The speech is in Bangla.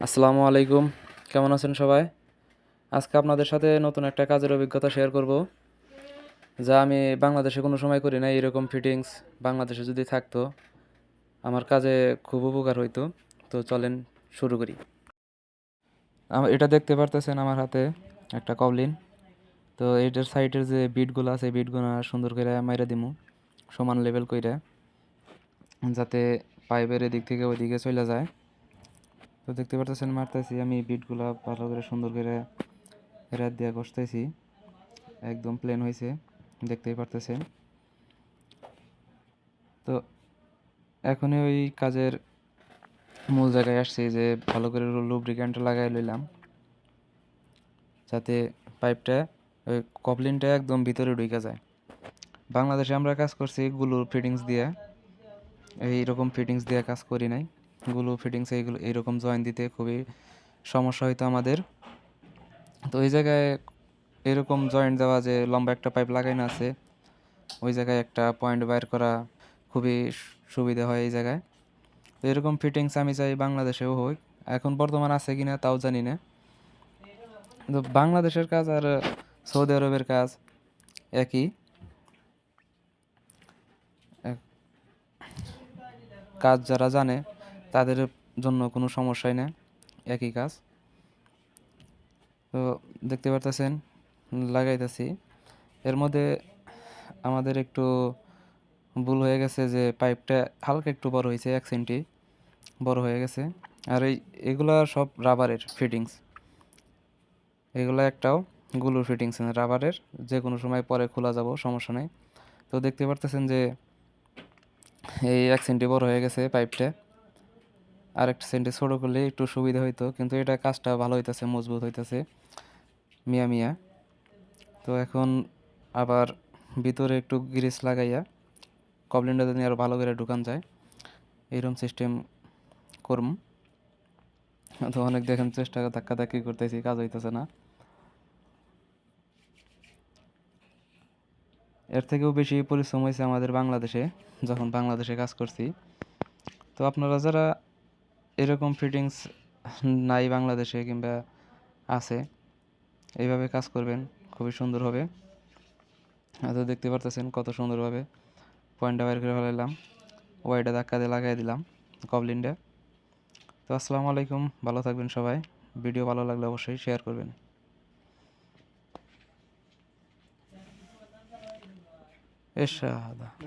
আসসালামু আলাইকুম। কেমন আছেন সবাই? আজকে আপনাদের সাথে নতুন একটা কাজের অভিজ্ঞতা শেয়ার করব, যা আমি বাংলাদেশে কোনো সময় করি নাই। এরকম ফিটিংস বাংলাদেশে যদি থাকতো আমার কাজে খুব উপকার হইতো। তো চলেন শুরু করি। এটা দেখতে পারতেছেন আমার হাতে একটা কবলিন। তো এটার সাইডের যে বিটগুলো আছে বিটগুলো সুন্দর করে মাইরা দিমু সমান লেভেল কইরা, যাতে পাইপের এদিক থেকে ওইদিকে চলে যায়। তো দেখতে পারতেছেন মারতেছি আমি বিটগুলা ভালো করে সুন্দর করে রাত দিয়ে কষতেছি। একদম প্লেন হয়েছে, দেখতেই পারতেছেন। তো এখনই ওই কাজের মূল জায়গায় আসছি, যে ভালো করে লুব্রিক্যান্ট লাগাই লইলাম, যাতে পাইপটা ওই কপলিনটা একদম ভিতরে ঢুকে যায়। বাংলাদেশে আমরা কাজ করছি গুলো ফিটিংস দিয়ে, এইরকম ফিটিংস দিয়ে কাজ করি নাই। গুলো ফিটিংস এইগুলো এইরকম জয়েন দিতে খুবই সমস্যা হইতো আমাদের। তো ওই জায়গায় এরকম জয়েন্ট দেওয়া, যে লম্বা একটা পাইপ লাগানো আছে, ওই জায়গায় একটা পয়েন্ট বাইর করা খুবই সুবিধা হয় এই জায়গায়। তো এরকম ফিটিংস আমি চাই বাংলাদেশেও হোক। এখন বর্তমান আছে কিনা তাও জানি না। তো বাংলাদেশের কাজ আর সৌদি আরবের কাজ একই। এক- কাজ যারা জানে তাদের জন্য কোনো সমস্যাই না, একই কাজ। তো দেখতে পারতেছেন লাগাইতেছি। এর মধ্যে আমাদের একটু ভুল হয়ে গেছে, যে পাইপটা হালকা একটু বড় হয়েছে, 1 সেন্টি বড় হয়ে গেছে। আর এগুলা সব রাবারের ফিটিংস, এগুলো একটাও গুলোর ফিটিংস না, রাবারের। যে কোনো সময় পরে খোলা যাব, সমস্যা নেই। তো দেখতে পারতেছেন যে এই 1 সেন্টি বড় হয়ে গেছে পাইপটা। আর 1 সেন্টি ছোটো করলে একটু সুবিধা হইতো, কিন্তু এটা কাজটা ভালো হইতেছে, মজবুত হইতেছে মিয়া মিয়া। তো এখন আবার ভিতরে একটু গ্রিস লাগাইয়া কবলিনটা যদি আরও ভালো করে ঢুকান যায়, এইরকম সিস্টেম করম। তো অনেক দেখেন চেষ্টা ধাক্কি করতেছি, কাজ হইতেছে না। এর থেকেও বেশি পরিশ্রম হয়েছে আমাদের বাংলাদেশে, যখন বাংলাদেশে কাজ করছি। তো আপনারা যারা এরকম ফিটিংস নাই বাংলাদেশে কিংবা আছে, এইভাবে কাজ করবেন, খুবই সুন্দর হবে। তো দেখতে পারতেছেন কত সুন্দরভাবে পয়েন্টটা বাইর করে ফেলাইলাম, ওয়াইটা ধাক্কা দিয়ে লাগাই দিলাম কবলিনটা। তো আসসালামু আলাইকুম, ভালো থাকবেন সবাই। ভিডিও ভালো লাগলে অবশ্যই শেয়ার করবেন। এরশাদ।